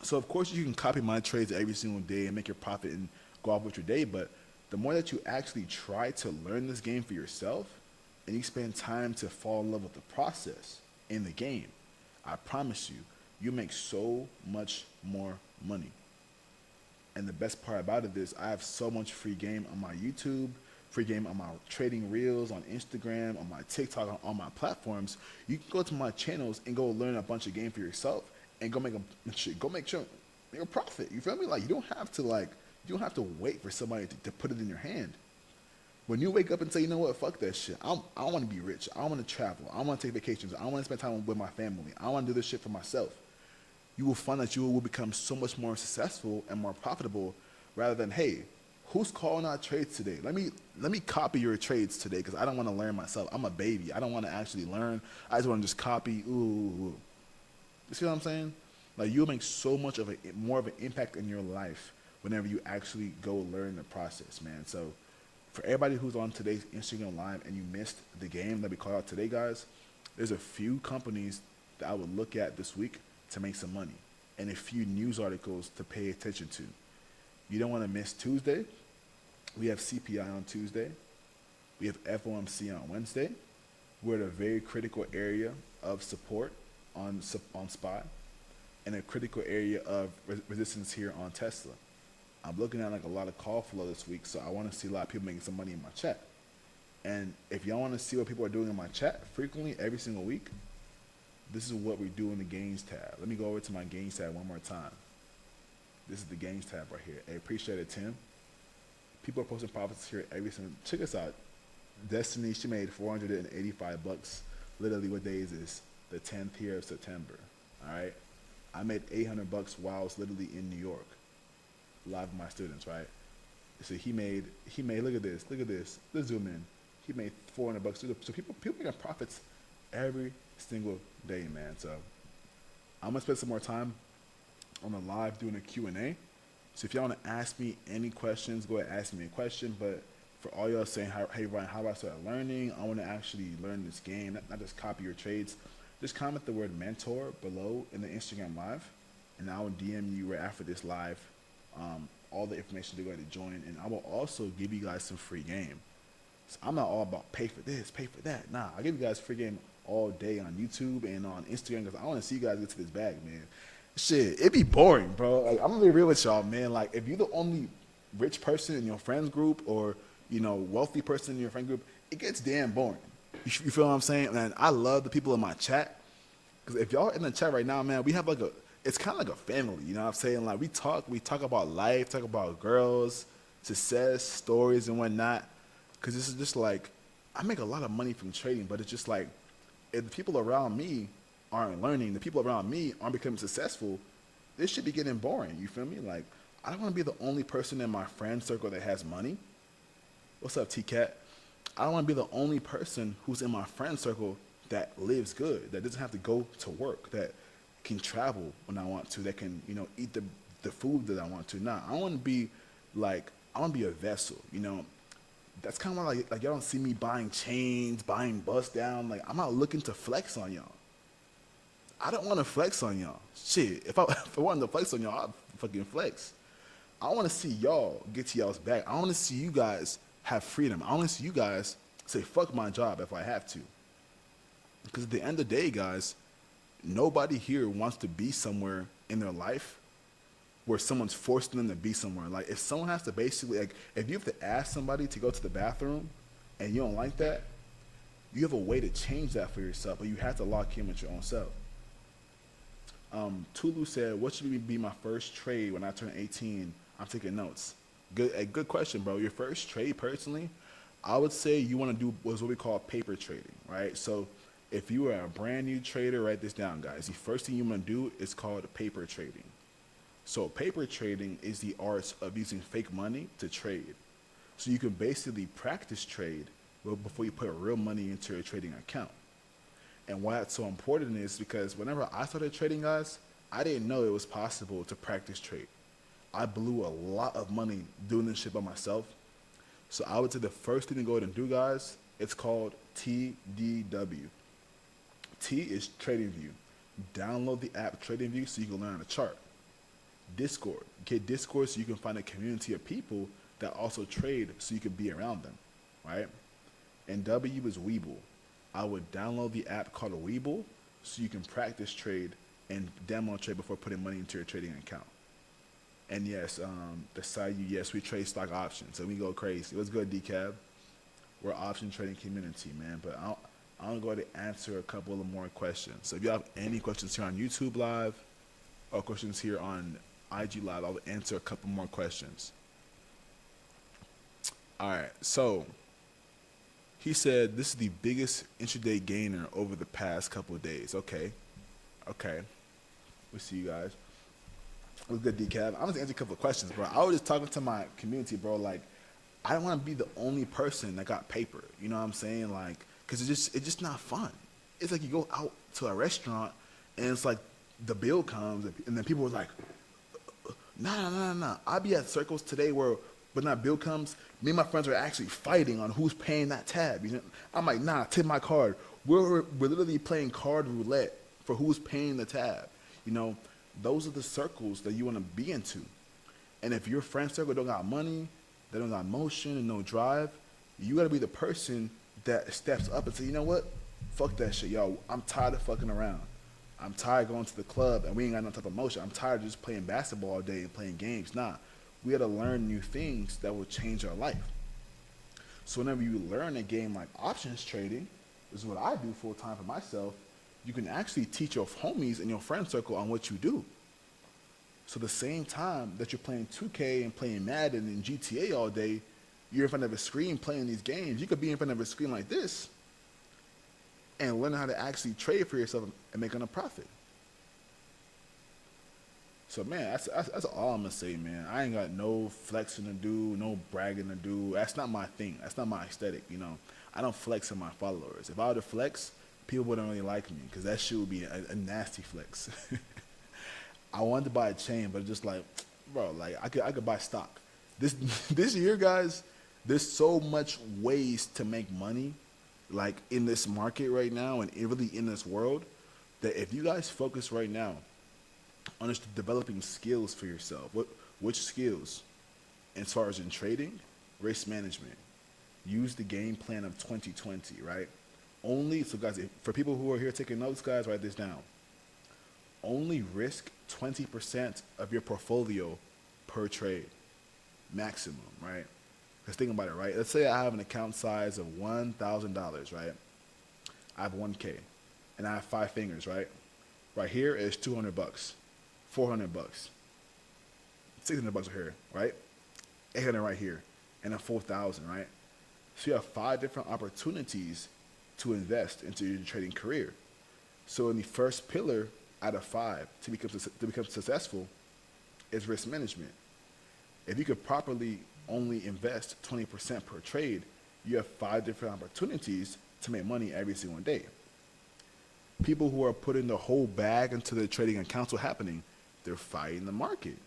[SPEAKER 1] So of course you can copy my trades every single day and make your profit and go off with your day, but the more that you actually try to learn this game for yourself and you spend time to fall in love with the process in the game, I promise you, you make so much more money. And the best part about it is I have so much free game on my YouTube, free game on my trading reels, on Instagram, on my TikTok, on all my platforms. You can go to my channels and go learn a bunch of game for yourself and go make a profit. You feel me? Like, you don't have to wait for somebody to put it in your hand. When you wake up and say, you know what, fuck that shit. I want to be rich. I want to travel. I want to take vacations. I want to spend time with my family. I want to do this shit for myself. You will find that you will become so much more successful and more profitable rather than, hey, who's calling out trades today? Let me copy your trades today because I don't want to learn myself. I'm a baby. I don't want to actually learn. I just want to just copy. Ooh. You see what I'm saying? Like, you'll make so much of more of an impact in your life whenever you actually go learn the process, man. So for everybody who's on today's Instagram Live and you missed the game that we called out today, guys, there's a few companies that I would look at this week to make some money and a few news articles to pay attention to. You don't want to miss Tuesday. We have CPI on Tuesday. We have FOMC on Wednesday. We're at a very critical area of support on SPY and a critical area of resistance here on Tesla. I'm looking at like a lot of call flow this week, so I want to see a lot of people making some money in my chat. And if y'all want to see what people are doing in my chat frequently every single week, this is what we do in the gains tab. Let me go over to my gains tab one more time. This is the gains tab right here. I appreciate it, Tim. People are posting profits here every single. Check us out. Destiny, she made $485. Literally, what day is this? The 10th here of September. All right. I made $800 while I was literally in New York, live with my students. Right. So he made. Look at this. Let's zoom in. He made $400. So people making profits every single day, man. So I'm gonna spend some more time on the live doing a Q&A. So if y'all want to ask me any questions, go ahead and ask me a question. But for all y'all saying, hey Ryan, how do I start learning? I want to actually learn this game, not just copy your trades. Just comment the word mentor below in the Instagram live, and I will DM you right after this live all the information to go ahead and join. And I will also give you guys some free game. So I'm not all about pay for this, pay for that. Nah, I'll give you guys free game all day on YouTube and on Instagram because I want to see you guys get to this bag, man. Shit, it'd be boring, bro. Like, I'm gonna be real with y'all, man. Like, if you're the only rich person in your friends group or, you know, wealthy person in your friend group, it gets damn boring. You feel what I'm saying? And I love the people in my chat because if y'all in the chat right now, man, we have like it's kind of like a family. You know what I'm saying? Like, we talk about life, talk about girls, success, stories, and whatnot. Because this is just like, I make a lot of money from trading, but it's just like, if the people around me aren't learning, the people around me aren't becoming successful, this should be getting boring. You feel me? Like, I don't want to be the only person in my friend circle that has money. What's up, T-Cat? I don't want to be the only person who's in my friend circle that lives good, that doesn't have to go to work, that can travel when I want to, that can, you know, eat the food that I want to. Nah, I want to be like, I want to be a vessel, you know. That's kind of like y'all don't see me buying chains, buying bust down. Like, I'm not looking to flex on y'all. I don't want to flex on y'all. Shit, if I wanted to flex on y'all, I'd fucking flex. I want to see y'all get to y'all's back. I want to see you guys have freedom. I want to see you guys say, fuck my job if I have to. Because at the end of the day, guys, nobody here wants to be somewhere in their life where someone's forcing them to be somewhere. Like, if someone has to basically, like, if you have to ask somebody to go to the bathroom and you don't like that, you have a way to change that for yourself, but you have to lock in with your own self. Tulu said, what should be my first trade when I turn 18? I'm taking notes. A good question, bro. Your first trade, personally, I would say you want to do what we call paper trading, right? So if you are a brand new trader, write this down, guys. The first thing you want to do is called paper trading. So paper trading is the art of using fake money to trade. So you can basically practice trade before you put real money into your trading account. And why that's so important is because whenever I started trading, guys, I didn't know it was possible to practice trade. I blew a lot of money doing this shit by myself. So I would say the first thing to go ahead and do, guys, it's called TDW. T is TradingView. Download the app TradingView so you can learn how to chart. Discord. Get Discord so you can find a community of people that also trade so you can be around them, right? And W is Webull. I would download the app called Webull so you can practice trade and demo trade before putting money into your trading account. And yes, the side you, yes, we trade stock options and we go crazy. What's good, Decab? We're option trading community, man. But I'll go ahead and answer a couple of more questions. So if you have any questions here on YouTube Live or questions here on IG Live, I'll answer a couple more questions. All right, so he said this is the biggest intraday gainer over the past couple of days. Okay, okay. We'll see you guys. What's good, Decab? I'm just answering a couple of questions, bro. I was just talking to my community, bro. Like, I don't want to be the only person that got paper. You know what I'm saying? Like, cause it's just not fun. It's like you go out to a restaurant and it's like the bill comes and then people are like, nah. I'll be at circles today where when that bill comes, me and my friends are actually fighting on who's paying that tab. You know, I'm like, nah, tip my card. We're literally playing card roulette for who's paying the tab. You know, those are the circles that you want to be into. And if your friend circle don't got money, they don't got motion and no drive, you got to be the person that steps up and say, you know what? Fuck that shit, yo. I'm tired of fucking around. I'm tired of going to the club and we ain't got no type of motion. I'm tired of just playing basketball all day and playing games. Nah, we got to learn new things that will change our life. So whenever you learn a game like options trading, this is what I do full time for myself, you can actually teach your homies in your friend circle on what you do. So the same time that you're playing 2K and playing Madden and GTA all day, you're in front of a screen playing these games. You could be in front of a screen like this and learn how to actually trade for yourself and make a profit. So man, that's all I'm gonna say, man. I ain't got no flexing to do, no bragging to do. That's not my thing. That's not my aesthetic, you know. I don't flex on my followers. If I were to flex, people wouldn't really like me because that shit would be a nasty flex. I wanted to buy a chain, but just like, bro, like I could buy stock. This year, guys, there's so much ways to make money, like in this market right now and really in this world, that if you guys focus right now on just developing skills for yourself, which skills? As far as in trading, risk management. Use the game plan of 2020, right? Only, so guys, for people who are here taking notes, guys, write this down. Only risk 20% of your portfolio per trade, maximum, right? Because think about it, right? Let's say I have an account size of $1,000, right? I have 1K, and I have 5 fingers, right? Right here is $200, $400, $600 right here, right? 800 right here, and a 4,000, right? So you have 5 different opportunities to invest into your trading career. So in the first pillar out of 5 to become successful is risk management. If you could properly only invest 20% per trade, you have 5 different opportunities to make money every single day. People who are putting the whole bag into their trading accounts, what's happening? They're fighting the market.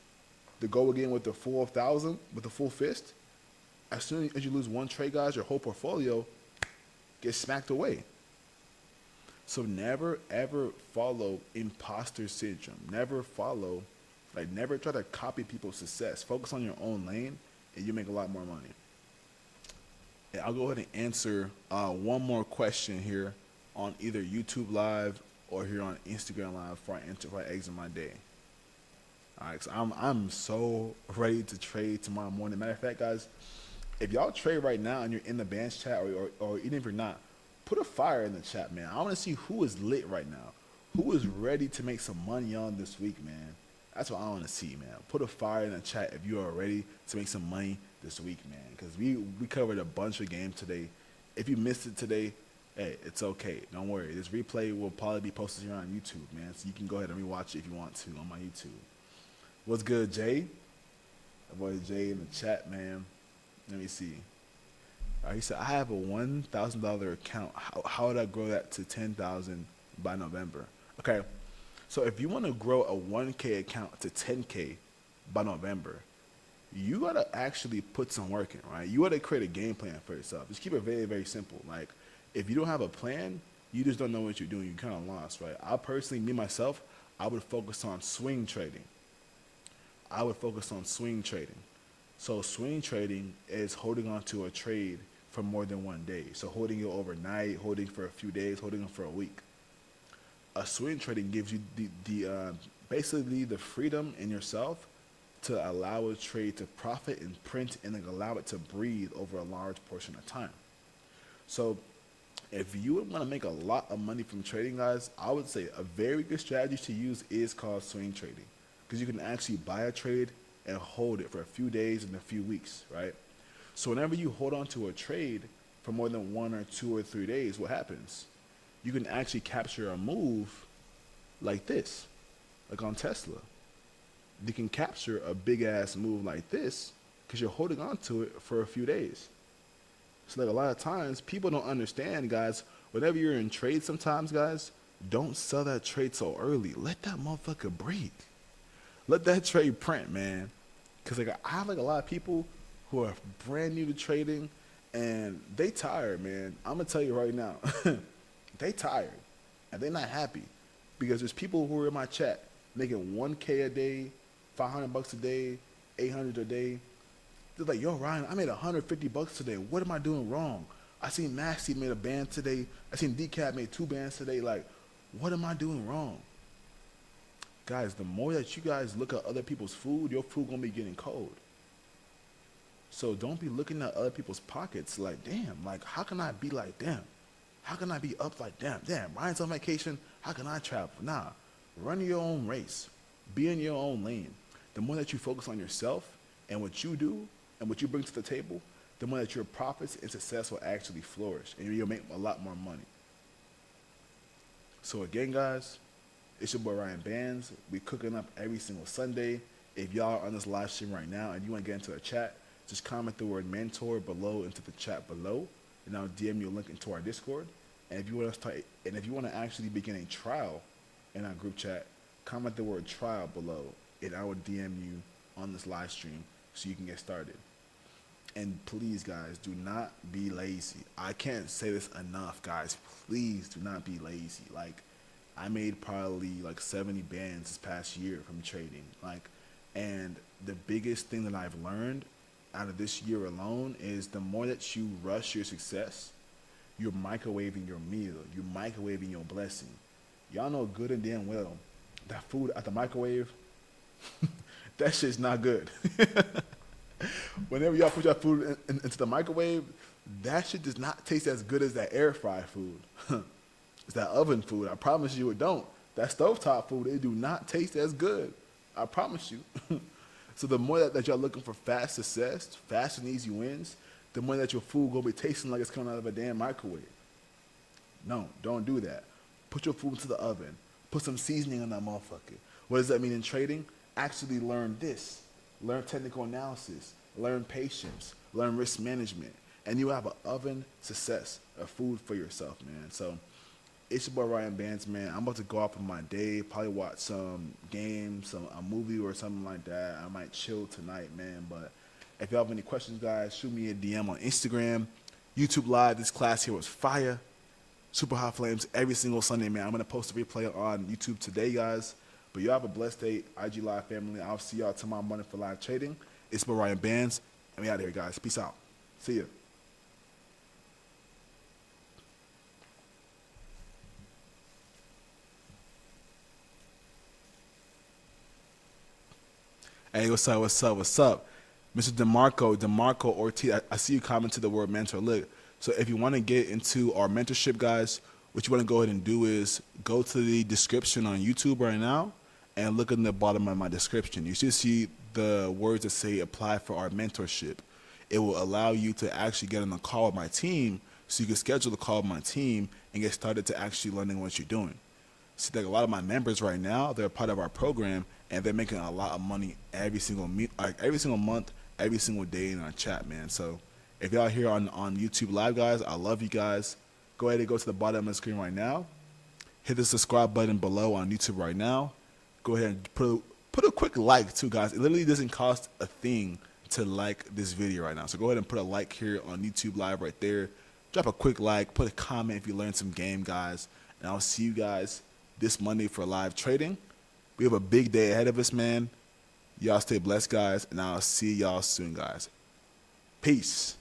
[SPEAKER 1] They go again with the 4,000, with the full fist. As soon as you lose one trade, guys, your whole portfolio gets smacked away. So never ever follow imposter syndrome. Never try to copy people's success. Focus on your own lane and you make a lot more money. And I'll go ahead and answer one more question here on either YouTube Live or here on Instagram Live before I exit my day. All right, so I'm so ready to trade tomorrow morning. Matter of fact, guys, if y'all trade right now and you're in the bands chat or even if you're not, put a fire in the chat, man. I want to see who is lit right now. Who is ready to make some money on this week, man? That's what I want to see, man. Put a fire in the chat if you are ready to make some money this week, man. Because we covered a bunch of games today. If you missed it today, hey, it's okay. Don't worry. This replay will probably be posted here on YouTube, man. So you can go ahead and rewatch it if you want to on my YouTube. What's good, Jay? My boy Jay in the chat, man. Let me see. All right, he said, I have a $1,000 account. How would I grow that to $10,000 by November? Okay, so if you want to grow a 1K account to 10K by November, you got to actually put some work in, right? You got to create a game plan for yourself. Just keep it very, very simple. Like, if you don't have a plan, you just don't know what you're doing. You're kind of lost, right? I personally, me, myself, I would focus on swing trading. So swing trading is holding on to a trade for more than one day. So holding it overnight, holding for a few days, holding it for a week. A swing trading gives you basically the freedom in yourself to allow a trade to profit and print and like, allow it to breathe over a large portion of time. So if you would want to make a lot of money from trading, guys, I would say a very good strategy to use is called swing trading, because you can actually buy a trade and hold it for a few days and a few weeks, right? So whenever you hold on to a trade for more than 1 or 2 or 3 days, what happens? You can actually capture a move like this, like on Tesla. You can capture a big ass move like this because you're holding on to it for a few days. So like a lot of times people don't understand, guys, whenever you're in trade sometimes, guys, don't sell that trade so early. Let that motherfucker breathe. Let that trade print, man. Because like I have like a lot of people who are brand new to trading and they tired, man. I'm going to tell you right now, they tired and they're not happy because there's people who are in my chat making 1K a day, $500 a day, 800 a day. They're like, yo, Ryan, I made $150 today. What am I doing wrong? I seen Maxie made a band today. I seen Decap made 2 bands today. Like, what am I doing wrong? Guys, the more that you guys look at other people's food, your food gonna be getting cold. So don't be looking at other people's pockets like, damn, like, how can I be like them? How can I be up like them? Damn, Ryan's on vacation. How can I travel? Nah, run your own race. Be in your own lane. The more that you focus on yourself and what you do and what you bring to the table, the more that your profits and success will actually flourish and you'll make a lot more money. So again, guys, it's your boy Ryan Bands. We cooking up every single Sunday. If y'all are on this live stream right now and you want to get into the chat, just comment the word mentor below into the chat below, and I'll DM you a link into our Discord. And if you want to start, and if you want to actually begin a trial in our group chat, comment the word trial below, and I will DM you on this live stream so you can get started. And please, guys, do not be lazy. I can't say this enough, guys. Please do not be lazy. Like, I made probably like 70 bands this past year from trading. Like, and the biggest thing that I've learned out of this year alone is the more that you rush your success, you're microwaving your meal. You're microwaving your blessing. Y'all know good and damn well that food at the microwave, that shit's not good. Whenever y'all put your food into the microwave, that shit does not taste as good as that air fry food. It's that oven food. I promise you it don't. That stovetop food, it do not taste as good. I promise you. So the more that y'all looking for fast success, fast and easy wins, the more that your food gonna be tasting like it's coming out of a damn microwave. No, don't do that. Put your food into the oven. Put some seasoning on that motherfucker. What does that mean in trading? Actually learn this. Learn technical analysis. Learn patience. Learn risk management. And you have an oven success of food for yourself, man. So it's your boy Ryan Bands, man. I'm about to go off on my day, probably watch some games, a movie or something like that. I might chill tonight, man. But if y'all have any questions, guys, shoot me a DM on Instagram. YouTube Live, this class here was fire. Super Hot Flames every single Sunday, man. I'm going to post a replay on YouTube today, guys. But y'all have a blessed day, IG Live family. I'll see y'all tomorrow morning for live trading. It's my Ryan Bands, and we out of here, guys. Peace out. See ya. Hey, what's up, what's up, what's up? Mr. DeMarco Ortiz, I see you comment to the word mentor. Look, so if you want to get into our mentorship, guys, what you want to go ahead and do is go to the description on YouTube right now and look in the bottom of my description. You should see the words that say apply for our mentorship. It will allow you to actually get on a call with my team so you can schedule a call with my team and get started to actually learning what you're doing. See, like a lot of my members right now, they're part of our program and they're making a lot of money every single month, every single day in our chat, man. So if y'all here on YouTube Live, guys, I love you guys. Go ahead and go to the bottom of the screen right now. Hit the subscribe button below on YouTube right now. Go ahead and put a quick like too, guys. It literally doesn't cost a thing to like this video right now. So go ahead and put a like here on YouTube Live right there. Drop a quick like, put a comment if you learned some game, guys. And I'll see you guys this Monday for live trading. We have a big day ahead of us, man. Y'all stay blessed, guys, and I'll see y'all soon, guys. Peace.